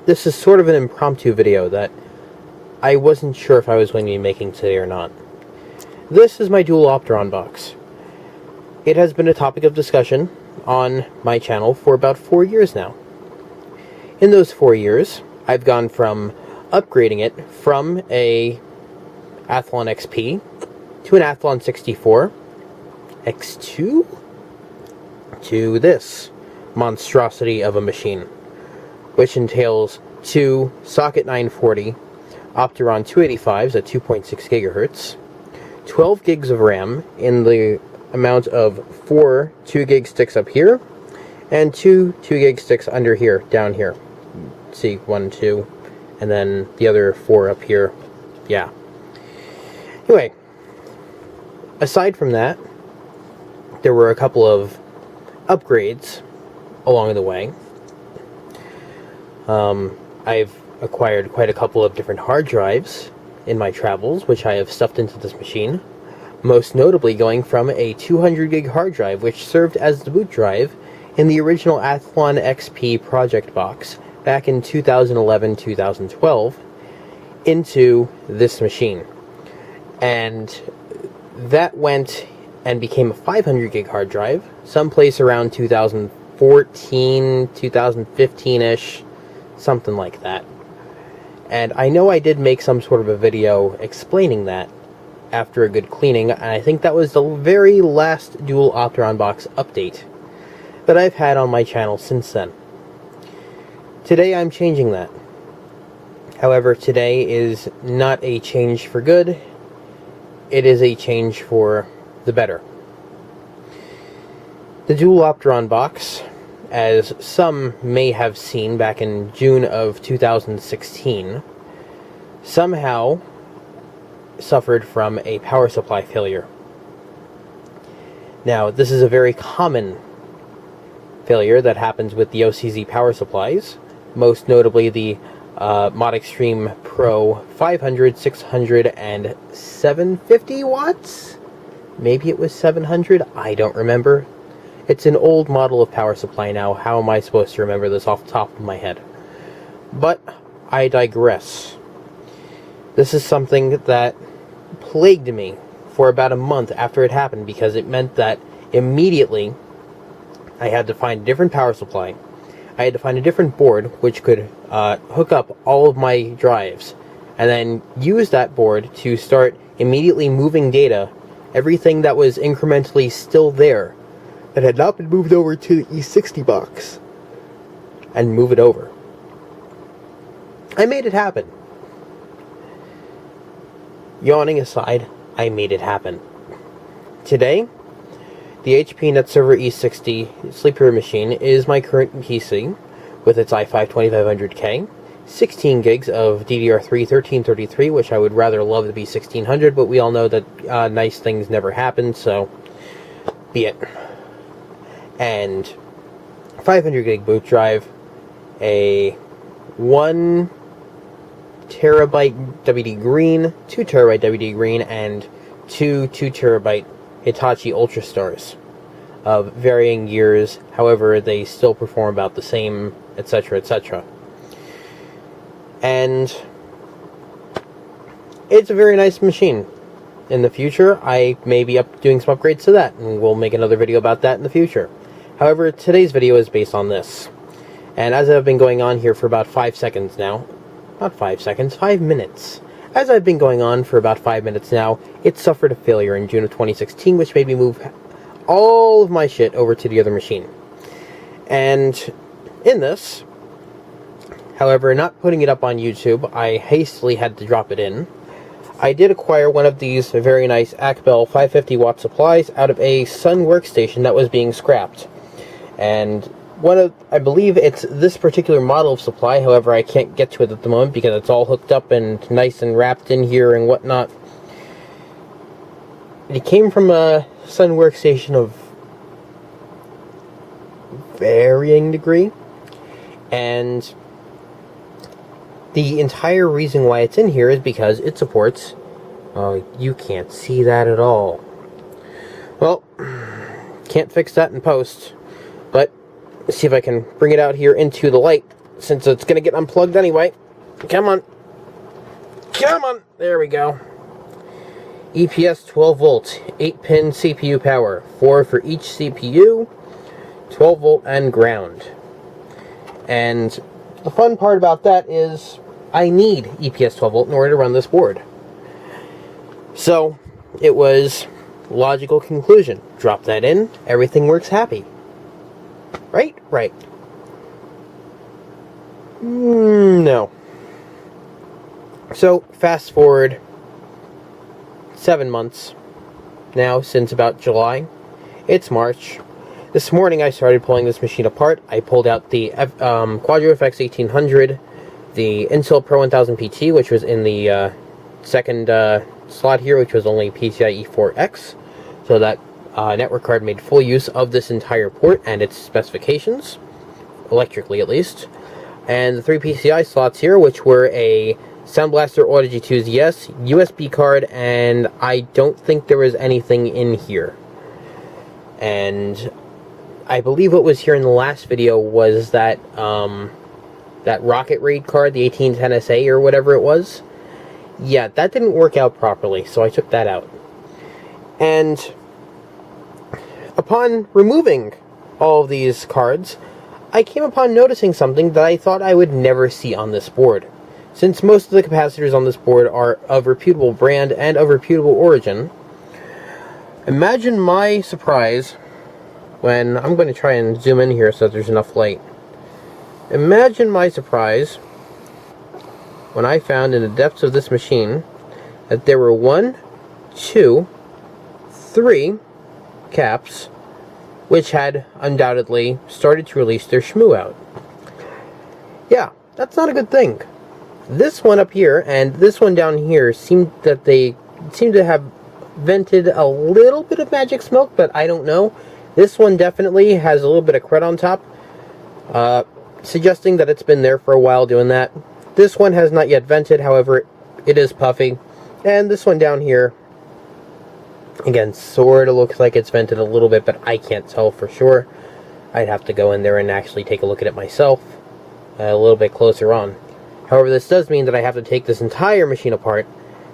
This is sort of an impromptu video that I wasn't sure if I was going to be making today or not. This is my dual Opteron box. It has been a topic of discussion on my channel for about 4 years now. In those 4 years, I've gone from upgrading it from a Athlon XP to an Athlon 64 X2 to this monstrosity of a machine, which entails two socket 940 Opteron 285s at 2.6 gigahertz, 12 gigs of RAM in the amount of 4 2 gig sticks up here, and 2 2 gig sticks under here, down here. See, 1, 2, and then the other 4 up here. Yeah. Anyway, aside from that, there were a couple of upgrades along the way. I've acquired quite a couple of different hard drives in my travels, which I have stuffed into this machine. Most notably going from a 200 gig hard drive, which served as the boot drive in the original Athlon XP project box back in 2011-2012, into this machine. And that went and became a 500 gig hard drive someplace around 2014, 2015-ish, something like that. And I know I did make some sort of a video explaining that after a good cleaning, and I think that was the very last dual Opteron box update that I've had on my channel since then. Today I'm changing that. However, today is not a change for good, it is a change for the better. The dual Opteron box, as some may have seen back in June of 2016, somehow suffered from a power supply failure. Now, this is a very common failure that happens with the OCZ power supplies, most notably the Mod Extreme Pro 500, 600, and 750 watts? Maybe it was 700? I don't remember. It's an old model of power supply now. How am I supposed to remember this off the top of my head? But I digress. This is something that plagued me for about a month after it happened, because it meant that immediately I had to find a different power supply. I had to find a different board which could hook up all of my drives, and then use that board to start immediately moving data, everything that was incrementally still there, that had not been moved over to the E60 box, and move it over. I made it happen. Yawning aside, I made it happen. Today, the HP NetServer E60 sleeper machine is my current PC with its i5 2500K, 16 gigs of DDR3 1333, which I would rather love to be 1600, but we all know that nice things never happen, so be it. And 500 gig boot drive, a 1 terabyte WD Green, 2 terabyte WD Green, and two 2 terabyte Hitachi Ultrastars of varying years. However, they still perform about the same, etc., etc. And it's a very nice machine. In the future, I may be doing some upgrades to that, and we'll make another video about that in the future. However, today's video is based on this. And as I've been going on here for about 5 seconds now, not 5 seconds, 5 minutes. As I've been going on for about 5 minutes now, it suffered a failure in June of 2016, which made me move all of my shit over to the other machine. And in this, however, not putting it up on YouTube, I hastily had to drop it in. I did acquire one of these very nice Akbel 550 watt supplies out of a Sun workstation that was being scrapped. And I believe it's this particular model of supply, however I can't get to it at the moment because it's all hooked up and nice and wrapped in here and whatnot. It came from a Sun workstation of varying degree, and the entire reason why it's in here is because it supports... Oh, you can't see that at all. Well, can't fix that in post, but let's see if I can bring it out here into the light since it's going to get unplugged anyway. Come on. Come on. There we go. EPS 12 volt, 8-pin CPU power, 4 for each CPU, 12 volt and ground. And the fun part about that is I need EPS 12 volt in order to run this board. So it was logical conclusion. Drop that in, everything works happy. Right? Right. No. So fast forward 7 months now, since about July. It's March. This morning I started pulling this machine apart. I pulled out the Quadro FX 1800, the Intel Pro 1000 PT, which was in the second slot here, which was only PCIe 4X. So that network card made full use of this entire port and its specifications, electrically at least. And the 3 PCI slots here, which were a Sound Blaster Audigy 2ZS, USB card, and I don't think there was anything in here. And I believe what was here in the last video was that that Rocket Raid card, the 1810SA or whatever it was. Yeah, that didn't work out properly, so I took that out. And upon removing all of these cards, I came upon noticing something that I thought I would never see on this board. Since most of the capacitors on this board are of reputable brand and of reputable origin, imagine my surprise when, I'm going to try and zoom in here so that there's enough light. Imagine my surprise when I found in the depths of this machine that there were 1, 2, 3 caps which had undoubtedly started to release their shmoo out. Yeah, that's not a good thing. This one up here and this one down here seemed to have vented a little bit of magic smoke, but I don't know. This one definitely has a little bit of crud on top, suggesting that it's been there for a while doing that. This one has not yet vented, however, it is puffy. And this one down here, again, sort of looks like it's vented a little bit, but I can't tell for sure. I'd have to go in there and actually take a look at it myself a little bit closer on. However, this does mean that I have to take this entire machine apart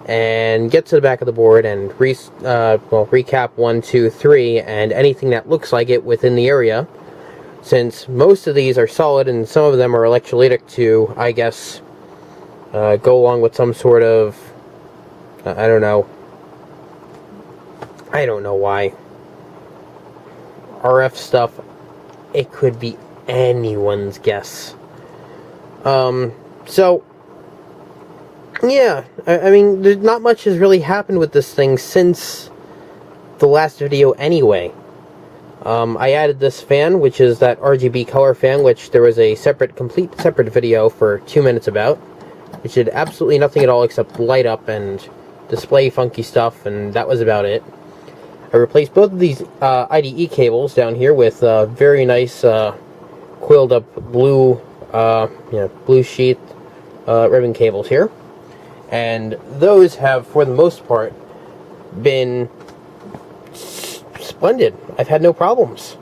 and get to the back of the board and recap 1, 2, 3, and anything that looks like it within the area, since most of these are solid and some of them are electrolytic to, I guess, go along with some sort of, I don't know why. RF stuff, it could be anyone's guess. So, yeah, I mean, not much has really happened with this thing since the last video anyway. I added this fan, which is that RGB color fan, which there was a complete separate video for 2 minutes about, which did absolutely nothing at all except light up and display funky stuff, and that was about it. I replaced both of these IDE cables down here with very nice coiled up blue sheath ribbon cables here, and those have, for the most part, been splendid. I've had no problems.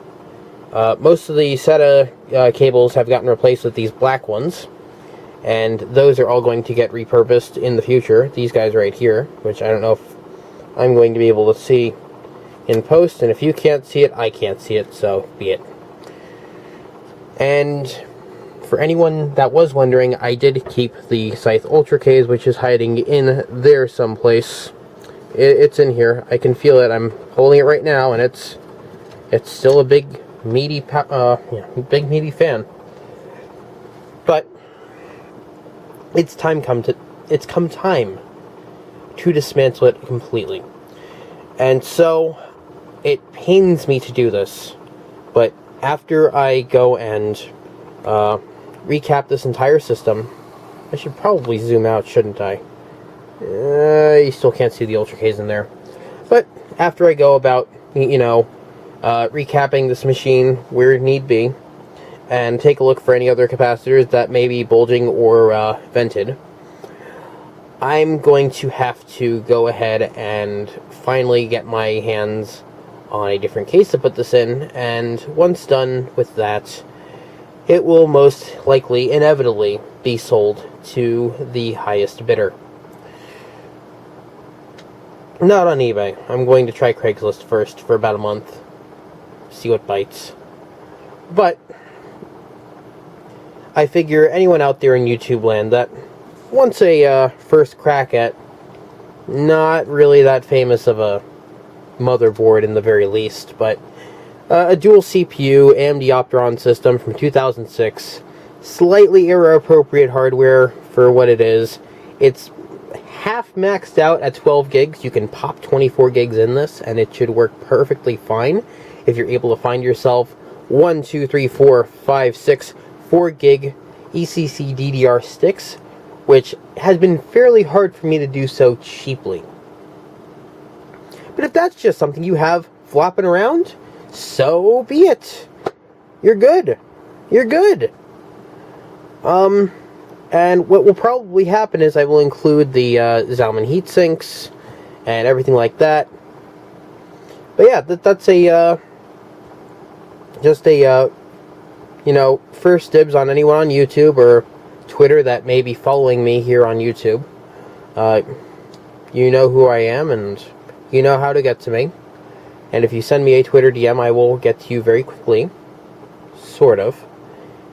Most of the SATA cables have gotten replaced with these black ones, and those are all going to get repurposed in the future. These guys right here, which I don't know if I'm going to be able to see in post, and if you can't see it, I can't see it, so be it. And for anyone that was wondering, I did keep the Scythe Ultra case, which is hiding in there someplace. It's in here. I can feel it. I'm holding it right now, and it's still a big meaty fan. But it's come time to dismantle it completely. And so it pains me to do this, but after I go and recap this entire system, I should probably zoom out, shouldn't I? You still can't see the Ultra Ks in there. But after I go about, recapping this machine where need be, and take a look for any other capacitors that may be bulging or vented, I'm going to have to go ahead and finally get my hands on a different case to put this in, and once done with that, it will most likely, inevitably, be sold to the highest bidder. Not on eBay. I'm going to try Craigslist first for about a month. See what bites. But I figure anyone out there in YouTube land that wants a first crack at not really that famous of a motherboard in the very least, but a dual CPU AMD Opteron system from 2006, slightly era-appropriate hardware for what it is. It's half maxed out at 12 gigs. You can pop 24 gigs in this, and it should work perfectly fine if you're able to find yourself 4 gig ECC DDR sticks, which has been fairly hard for me to do so cheaply. But if that's just something you have flopping around, so be it. You're good. You're good. And what will probably happen is I will include the Zalman heatsinks and everything like that. But yeah, that's a just a first dibs on anyone on YouTube or Twitter that may be following me here on YouTube. You know who I am, and you know how to get to me. And if you send me a Twitter DM, I will get to you very quickly. Sort of.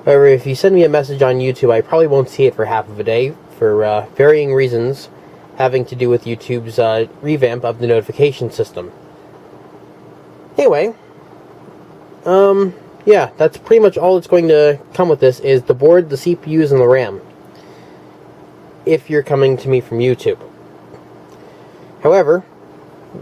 However, if you send me a message on YouTube, I probably won't see it for half of a day, for varying reasons having to do with YouTube's revamp of the notification system. Anyway, yeah, that's pretty much all that's going to come with this, is the board, the CPUs, and the RAM. If you're coming to me from YouTube. However,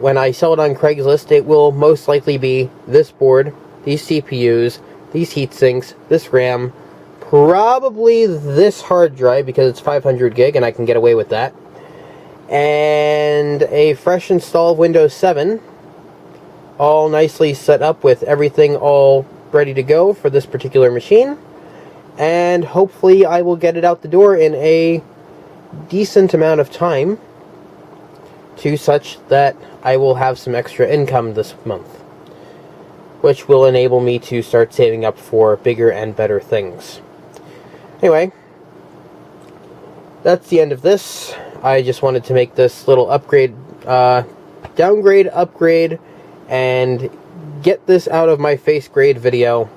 when I sell it on Craigslist, it will most likely be this board, these CPUs, these heatsinks, this RAM, probably this hard drive because it's 500 gig and I can get away with that, and a fresh install of Windows 7, all nicely set up with everything all ready to go for this particular machine, and hopefully I will get it out the door in a decent amount of time, to such that I will have some extra income this month, which will enable me to start saving up for bigger and better things. Anyway, that's the end of this. I just wanted to make this little downgrade, upgrade, and get this out of my face grade video,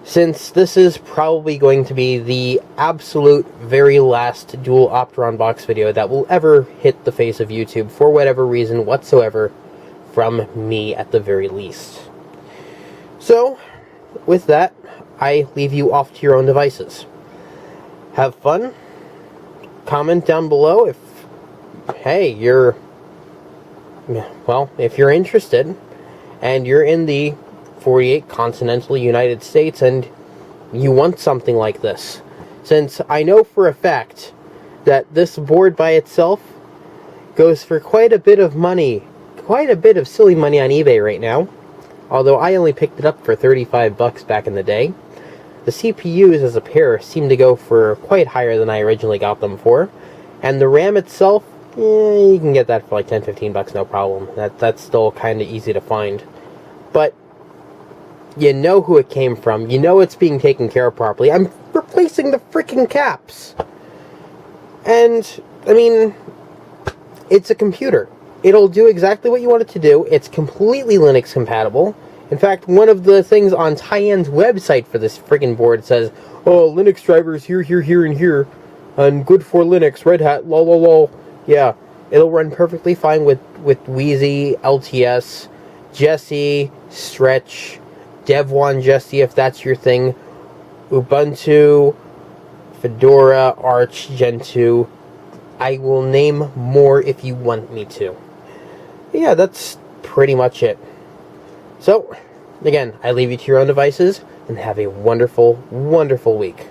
since this is probably going to be the absolute very last dual Opteron box video that will ever hit the face of YouTube for whatever reason whatsoever, from me at the very least. So, with that, I leave you off to your own devices. Have fun. Comment down below if, hey, if you're interested, and you're in the 48 continental United States, and you want something like this. Since I know for a fact that this board by itself goes for quite a bit of money, quite a bit of silly money on eBay right now. Although I only picked it up for 35 bucks back in the day. The CPUs as a pair seem to go for quite higher than I originally got them for. And the RAM itself, you can get that for like 10-15 bucks, no problem. That's still kind of easy to find. But you know who it came from. You know it's being taken care of properly. I'm replacing the freaking caps. And, I mean, it's a computer. It'll do exactly what you want it to do. It's completely Linux compatible. In fact, one of the things on Tyan's website for this friggin' board says, oh, Linux drivers here, here, here, and here, and good for Linux, Red Hat, lol, lol, lol. Yeah, it'll run perfectly fine with Wheezy, LTS, Jessie, Stretch, Devuan Jessie, if that's your thing, Ubuntu, Fedora, Arch, Gentoo. I will name more if you want me to. Yeah, that's pretty much it. So, again, I leave you to your own devices, and have a wonderful, wonderful week.